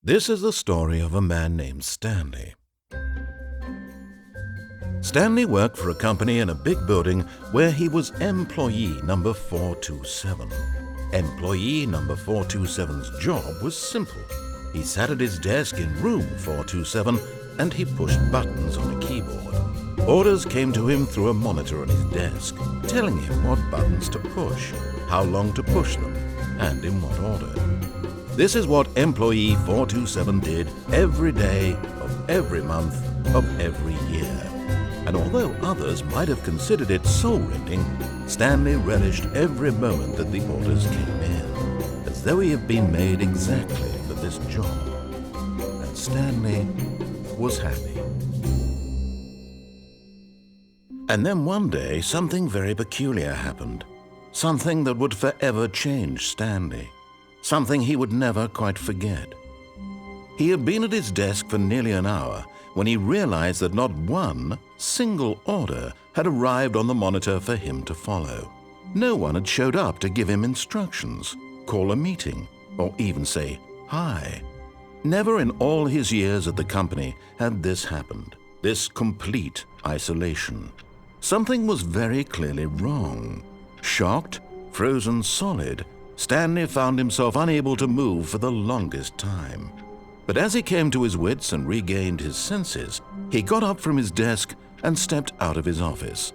This is the story of a man named Stanley. Stanley worked for a company in a big building where he was employee number 427. Employee number 427's job was simple. He sat at his desk in room 427 and he pushed buttons on a keyboard. Orders came to him through a monitor on his desk, telling him what buttons to push, how long to push them, and in what order. This is what employee 427 did every day of every month of every year. And although others might have considered it soul-rending, Stanley relished every moment that the orders came in, as though he had been made exactly for this job. And Stanley was happy. And then one day, something very peculiar happened. Something that would forever change Stanley. Something he would never quite forget. He had been at his desk for nearly an hour when he realized that not one single order had arrived on the monitor for him to follow. No one had showed up to give him instructions, call a meeting, or even say hi. Never in all his years at the company had this happened, this complete isolation. Something was very clearly wrong. Shocked, frozen solid, Stanley found himself unable to move for the longest time. But as he came to his wits and regained his senses, he got up from his desk and stepped out of his office.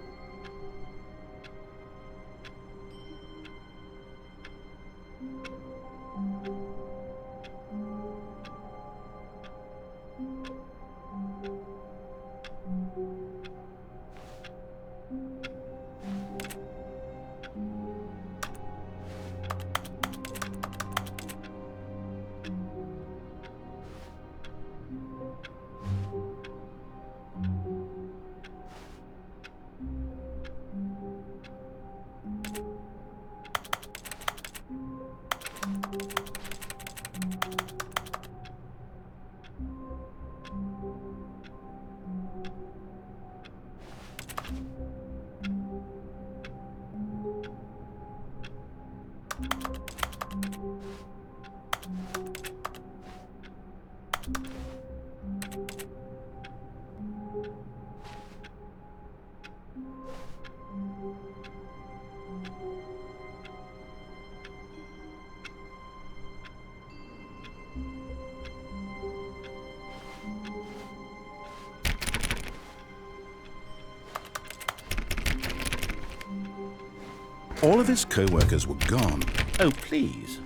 All of his co-workers were gone. Oh, please.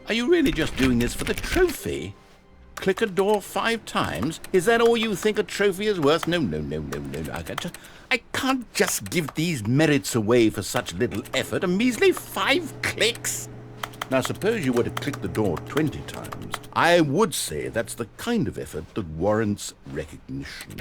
Are you really just doing this for the trophy? Click a door 5 times? Is that all you think a trophy is worth? No. I can't just give these merits away for such little effort. A measly 5 clicks? Now, suppose you were to click the door 20 times. I would say that's the kind of effort that warrants recognition.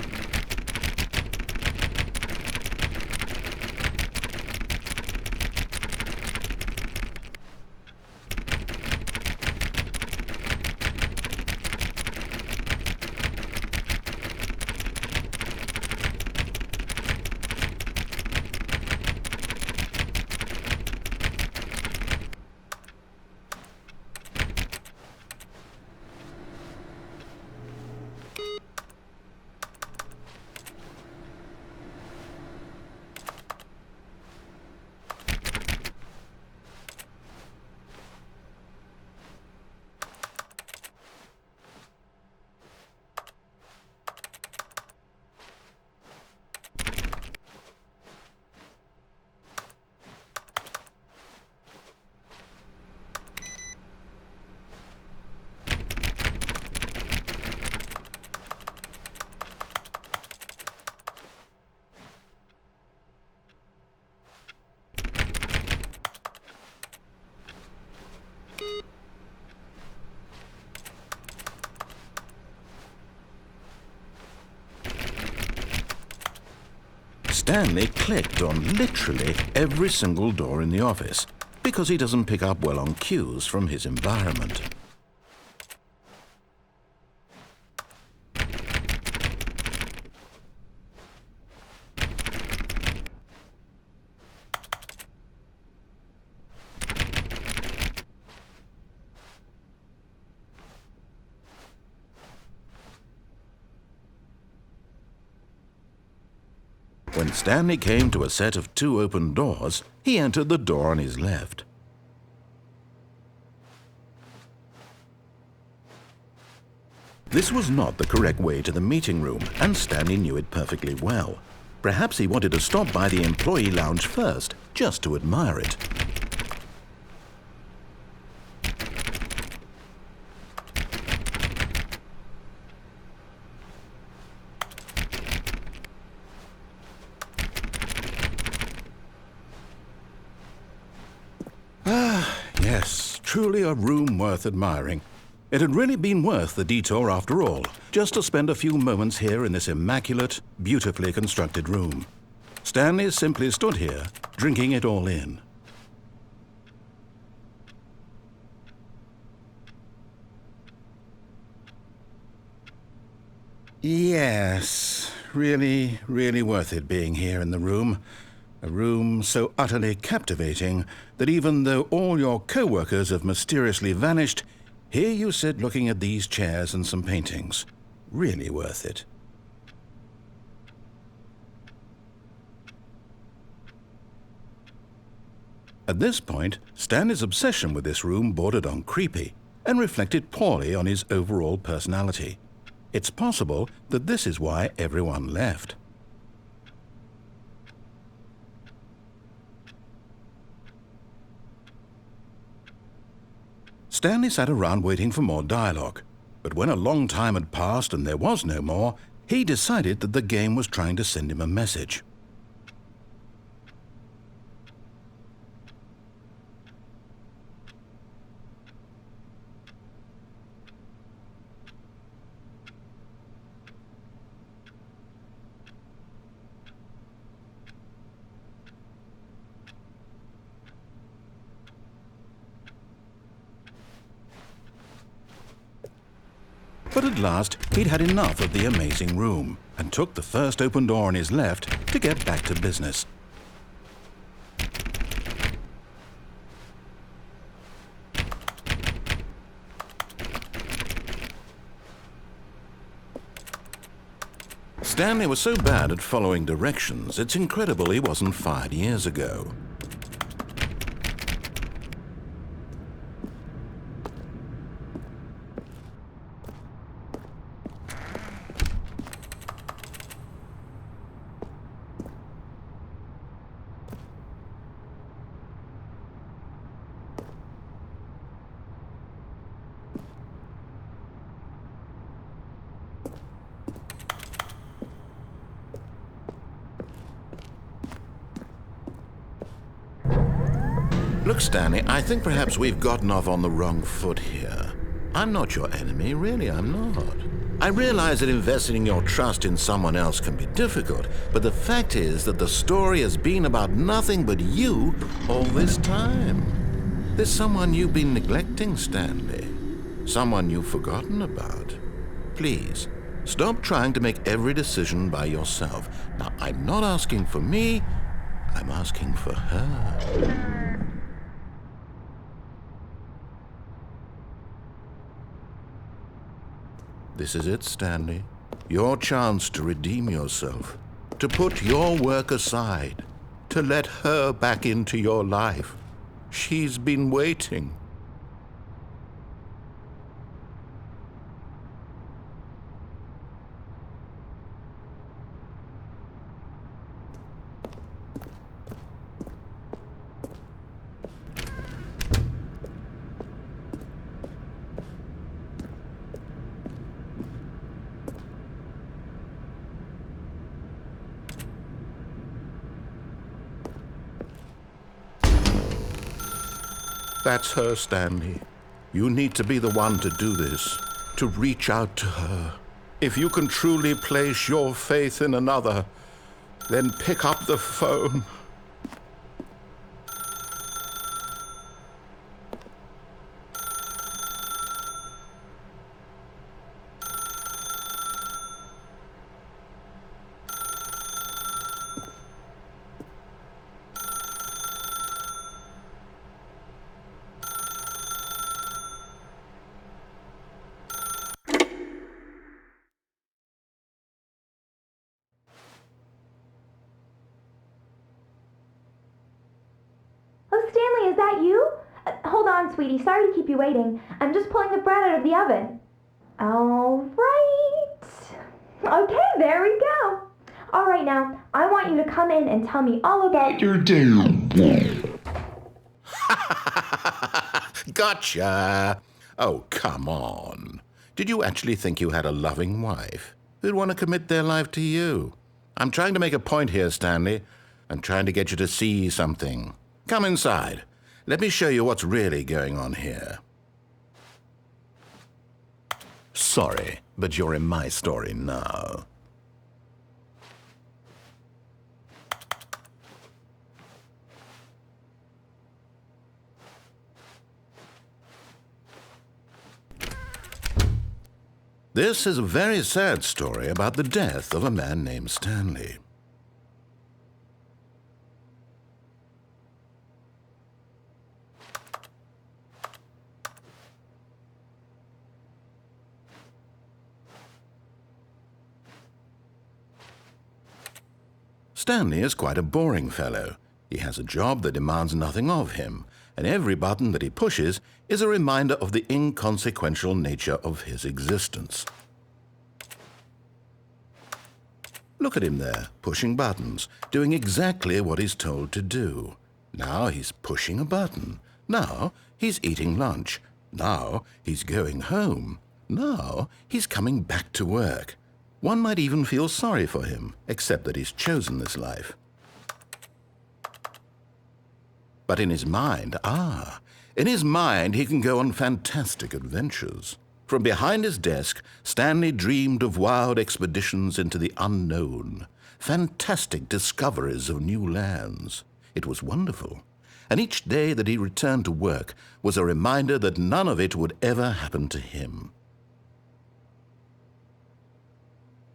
Stanley clicked on literally every single door in the office because he doesn't pick up well on cues from his environment. When Stanley came to a set of 2 open doors, he entered the door on his left. This was not the correct way to the meeting room, and Stanley knew it perfectly well. Perhaps he wanted to stop by the employee lounge first, just to admire it. Yes, truly a room worth admiring. It had really been worth the detour after all, just to spend a few moments here in this immaculate, beautifully constructed room. Stanley simply stood here, drinking it all in. Yes, really, really worth it being here in the room. A room so utterly captivating that even though all your co-workers have mysteriously vanished, here you sit looking at these chairs and some paintings. Really worth it. At this point, Stanley's obsession with this room bordered on creepy and reflected poorly on his overall personality. It's possible that this is why everyone left. Stanley sat around waiting for more dialogue, but when a long time had passed and there was no more, he decided that the game was trying to send him a message. But at last, he'd had enough of the amazing room and took the first open door on his left to get back to business. Stanley was so bad at following directions, it's incredible he wasn't fired years ago. Look, Stanley, I think perhaps we've gotten off on the wrong foot here. I'm not your enemy, really, I'm not. I realize that investing your trust in someone else can be difficult, but the fact is that the story has been about nothing but you all this time. There's someone you've been neglecting, Stanley. Someone you've forgotten about. Please, stop trying to make every decision by yourself. Now, I'm not asking for me, I'm asking for her. This is it, Stanley. Your chance to redeem yourself, to put your work aside, to let her back into your life. She's been waiting. That's her, Stanley. You need to be the one to do this, to reach out to her. If you can truly place your faith in another, then pick up the phone. that you? Hold on, sweetie. Sorry to keep you waiting. I'm just pulling the bread out of the oven. All right. Okay, there we go. All right, now, I want you to come in and tell me all about your day. Gotcha! Oh, come on. Did you actually think you had a loving wife who'd want to commit their life to you? I'm trying to make a point here, Stanley. I'm trying to get you to see something. Come inside. Let me show you what's really going on here. Sorry, but you're in my story now. This is a very sad story about the death of a man named Stanley. Stanley is quite a boring fellow. He has a job that demands nothing of him, and every button that he pushes is a reminder of the inconsequential nature of his existence. Look at him there, pushing buttons, doing exactly what he's told to do. Now he's pushing a button. Now he's eating lunch. Now he's going home. Now he's coming back to work. One might even feel sorry for him, except that he's chosen this life. But in his mind, he can go on fantastic adventures. From behind his desk, Stanley dreamed of wild expeditions into the unknown, fantastic discoveries of new lands. It was wonderful, and each day that he returned to work was a reminder that none of it would ever happen to him.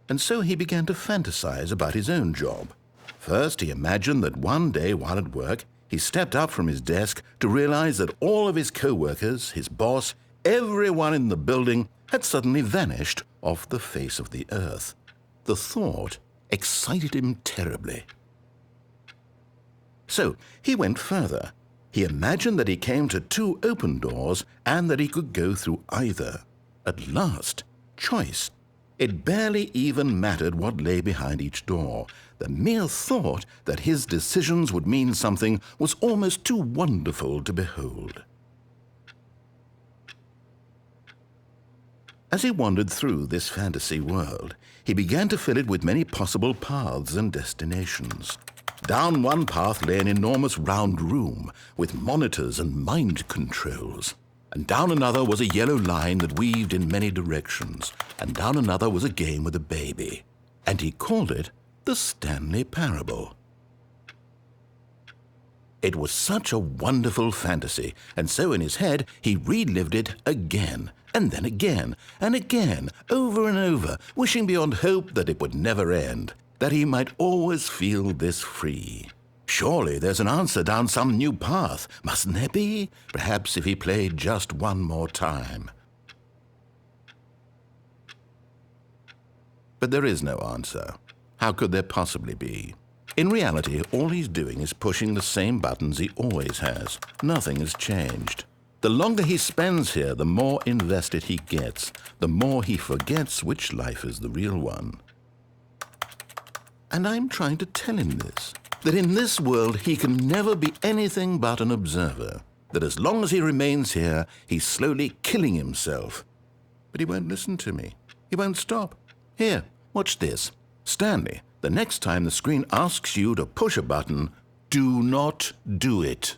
And so he began to fantasize about his own job. First, he imagined that one day while at work, he stepped up from his desk to realize that all of his co-workers, his boss, everyone in the building had suddenly vanished off the face of the earth. The thought excited him terribly. So he went further. He imagined that he came to 2 open doors and that he could go through either. At last, choice. It barely even mattered what lay behind each door. The mere thought that his decisions would mean something was almost too wonderful to behold. As he wandered through this fantasy world, he began to fill it with many possible paths and destinations. Down one path lay an enormous round room with monitors and mind controls. And down another was a yellow line that weaved in many directions, and down another was a game with a baby. And he called it the Stanley Parable. It was such a wonderful fantasy, and so in his head he relived it again, and then again, and again, over and over, wishing beyond hope that it would never end, that he might always feel this free. Surely there's an answer down some new path, mustn't there be? Perhaps if he played just one more time. But there is no answer. How could there possibly be? In reality, all he's doing is pushing the same buttons he always has. Nothing has changed. The longer he spends here, the more invested he gets, the more he forgets which life is the real one. And I'm trying to tell him this, that in this world he can never be anything but an observer, that as long as he remains here, he's slowly killing himself. But he won't listen to me. He won't stop. Here, watch this. Stanley, the next time the screen asks you to push a button, do not do it.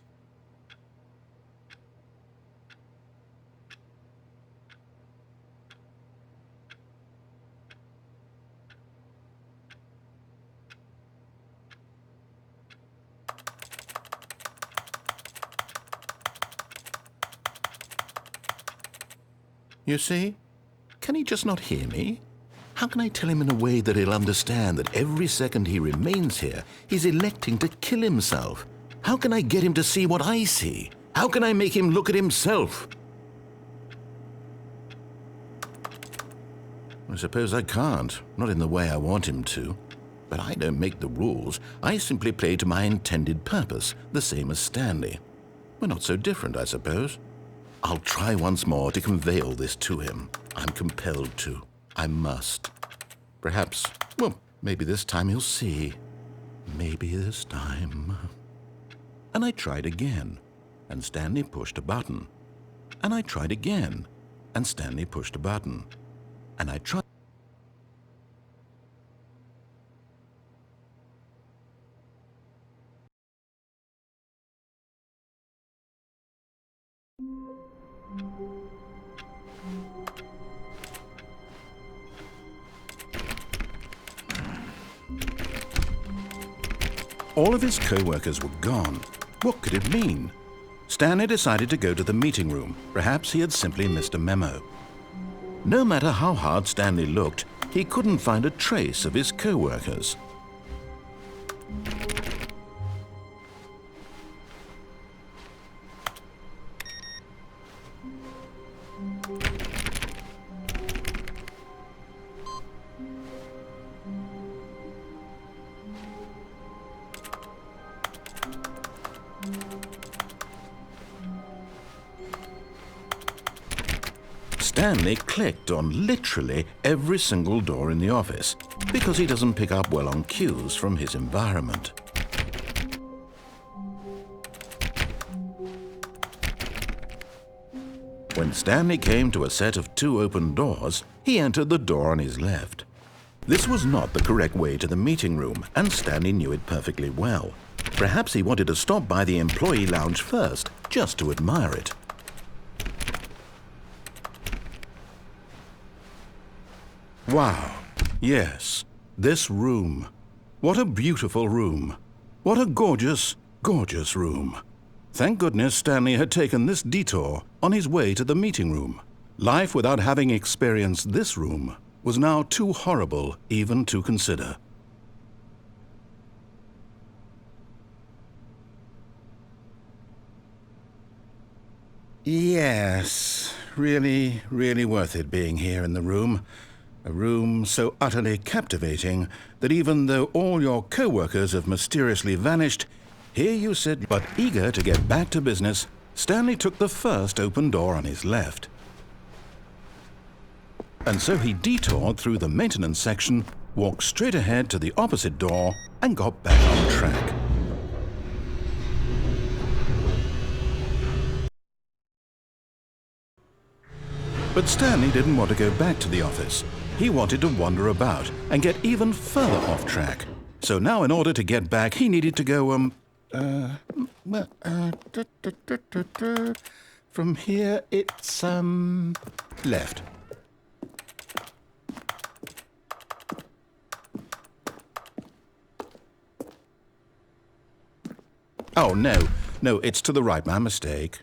You see? Can he just not hear me? How can I tell him in a way that he'll understand that every second he remains here, he's electing to kill himself? How can I get him to see what I see? How can I make him look at himself? I suppose I can't, not in the way I want him to. But I don't make the rules. I simply play to my intended purpose, the same as Stanley. We're not so different, I suppose. I'll try once more to convey all this to him. I'm compelled to. I must. Perhaps, well, maybe this time he'll see. Maybe this time. And I tried again, and Stanley pushed a button. And I tried again, and Stanley pushed a button. And I tried. All of his co-workers were gone. What could it mean? Stanley decided to go to the meeting room. Perhaps he had simply missed a memo. No matter how hard Stanley looked, he couldn't find a trace of his co-workers. Stanley clicked on literally every single door in the office because he doesn't pick up well on cues from his environment. When Stanley came to a set of 2 open doors, he entered the door on his left. This was not the correct way to the meeting room, and Stanley knew it perfectly well. Perhaps he wanted to stop by the employee lounge first, just to admire it. Wow, yes, this room. What a beautiful room. What a gorgeous, gorgeous room. Thank goodness Stanley had taken this detour on his way to the meeting room. Life without having experienced this room was now too horrible even to consider. Yes, really, really worth it being here in the room. A room so utterly captivating that even though all your co-workers have mysteriously vanished, here you sit, but eager to get back to business, Stanley took the first open door on his left. And so he detoured through the maintenance section, walked straight ahead to the opposite door, and got back on track. But Stanley didn't want to go back to the office. He wanted to wander about and get even further off track. So now in order to get back, he needed to go, from here it's, left. Oh, no, it's to the right, my mistake.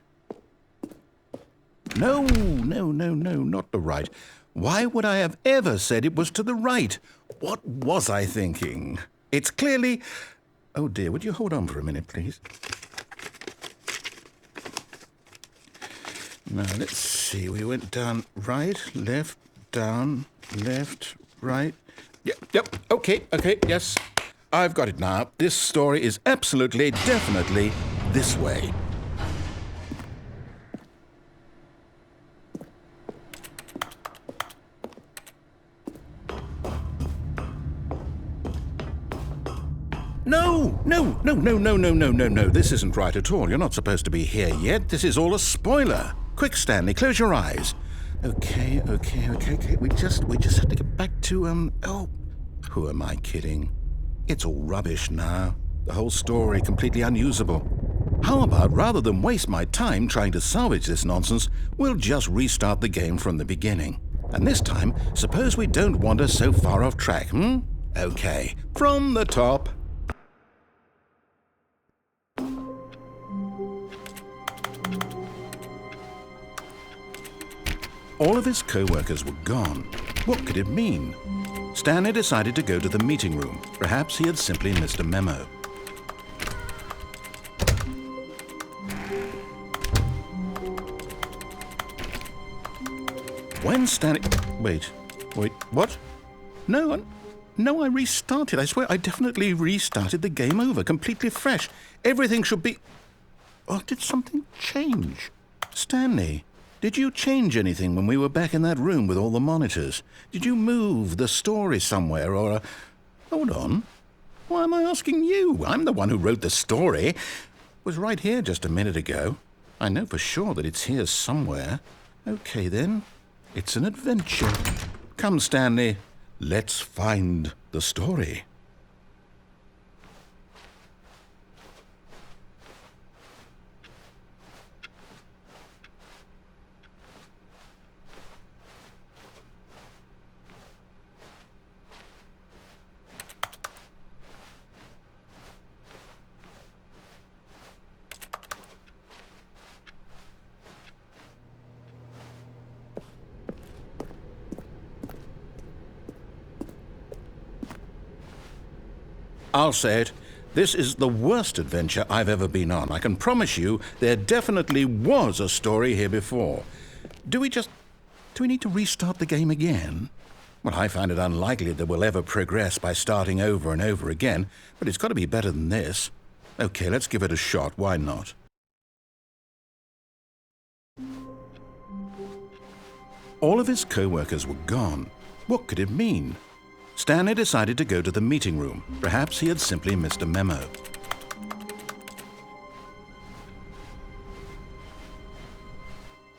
No, not the right. Why would I have ever said it was to the right? What was I thinking? It's clearly... Oh dear, would you hold on for a minute, please? Now, let's see. We went down right, left, down, left, right. Yep, okay, yes. I've got it now. This story is absolutely, definitely this way. No. This isn't right at all. You're not supposed to be here yet. This is all a spoiler. Quick, Stanley, close your eyes. Okay. We just have to get back to, oh, who am I kidding? It's all rubbish now. The whole story completely unusable. How about, rather than waste my time trying to salvage this nonsense, we'll just restart the game from the beginning. And this time, suppose we don't wander so far off track, Okay, from the top. All of his co-workers were gone. What could it mean? Stanley decided to go to the meeting room. Perhaps he had simply missed a memo. When Stanley... Wait, what? No, I restarted. I swear I definitely restarted the game over, completely fresh. Everything should be... Or did something change? Stanley, did you change anything when we were back in that room with all the monitors? Did you move the story somewhere or... Hold on. Why am I asking you? I'm the one who wrote the story. It was right here just a minute ago. I know for sure that it's here somewhere. Okay, then. It's an adventure. Come, Stanley. Let's find the story. I'll say it. This is the worst adventure I've ever been on. I can promise you there definitely was a story here before. Do we need to restart the game again? Well, I find it unlikely that we'll ever progress by starting over and over again, but it's got to be better than this. Okay, let's give it a shot. Why not? All of his co-workers were gone. What could it mean? Stanley decided to go to the meeting room. Perhaps he had simply missed a memo.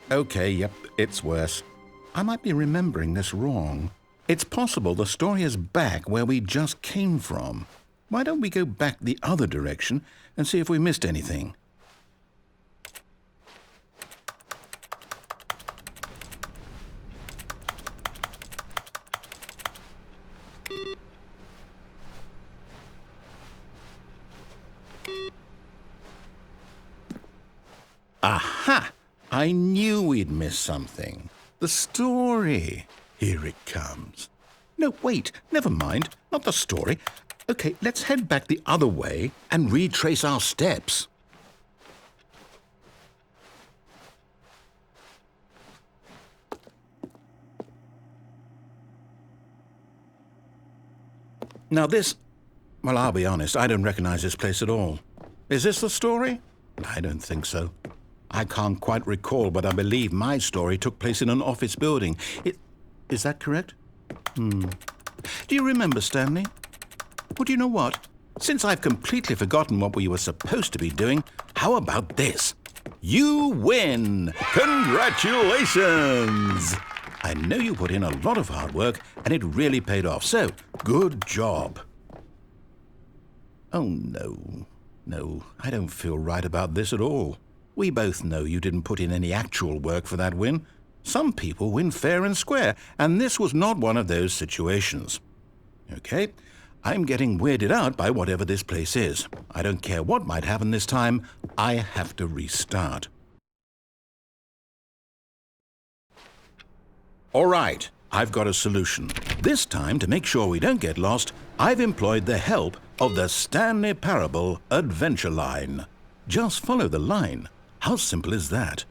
Okay, yep, it's worse. I might be remembering this wrong. It's possible the story is back where we just came from. Why don't we go back the other direction and see if we missed anything? Aha! I knew we'd missed something. The story. Here it comes. No, wait, never mind. Not the story. Okay, let's head back the other way and retrace our steps. Now this... Well, I'll be honest, I don't recognize this place at all. Is this the story? I don't think so. I can't quite recall, but I believe my story took place in an office building. Is that correct? Do you remember, Stanley? Well, do you know what? Since I've completely forgotten what we were supposed to be doing, how about this? You win! Congratulations! I know you put in a lot of hard work, and it really paid off, so good job. Oh, no. No, I don't feel right about this at all. We both know you didn't put in any actual work for that win. Some people win fair and square, and this was not one of those situations. Okay, I'm getting weirded out by whatever this place is. I don't care what might happen this time. I have to restart. All right, I've got a solution. This time, to make sure we don't get lost, I've employed the help of the Stanley Parable Adventure Line. Just follow the line. How simple is that?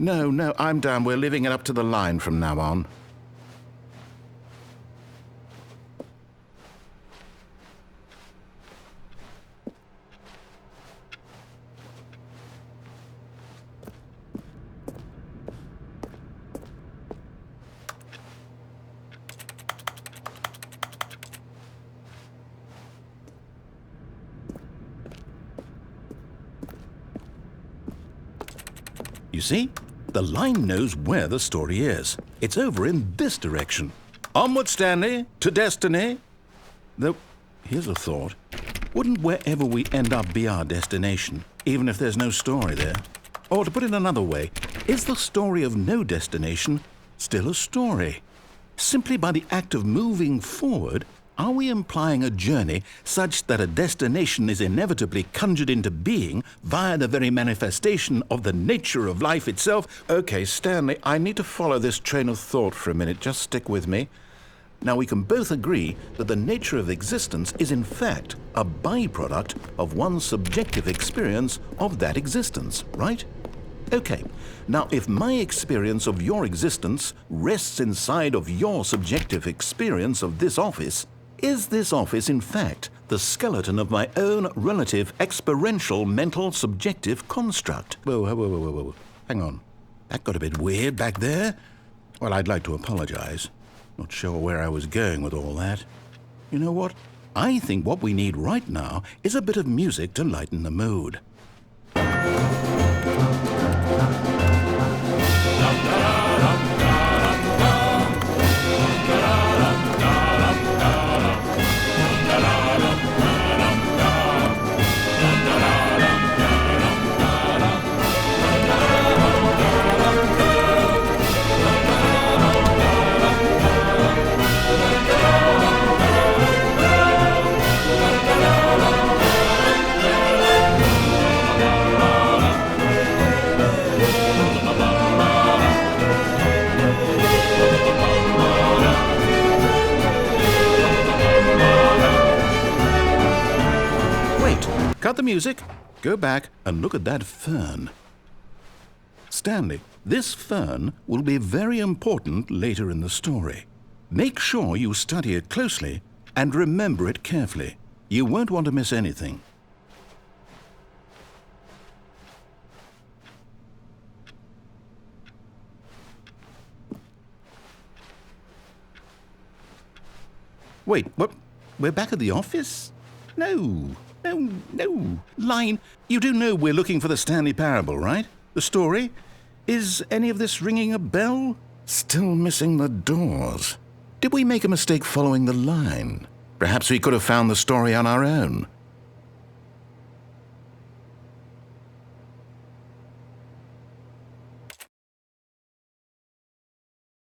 No, I'm down. We're leaving it up to the line from now on. You see? The line knows where the story is. It's over in this direction. Onward, Stanley, to destiny. Though, here's a thought. Wouldn't wherever we end up be our destination, even if there's no story there? Or to put it another way, is the story of no destination still a story? Simply by the act of moving forward, are we implying a journey such that a destination is inevitably conjured into being via the very manifestation of the nature of life itself? Okay, Stanley, I need to follow this train of thought for a minute. Just stick with me. Now, we can both agree that the nature of existence is in fact a byproduct of one's subjective experience of that existence, right? Okay, now if my experience of your existence rests inside of your subjective experience of this office, is this office in fact the skeleton of my own relative experiential mental subjective construct? Whoa. Hang on. That got a bit weird back there. Well, I'd like to apologize. Not sure where I was going with all that. You know what? I think what we need right now is a bit of music to lighten the mood. Cut the music, go back and look at that fern. Stanley, this fern will be very important later in the story. Make sure you study it closely and remember it carefully. You won't want to miss anything. Wait, what? We're back at the office? No. Line, you do know we're looking for the Stanley Parable, right? The story? Is any of this ringing a bell? Still missing the doors. Did we make a mistake following the line? Perhaps we could have found the story on our own.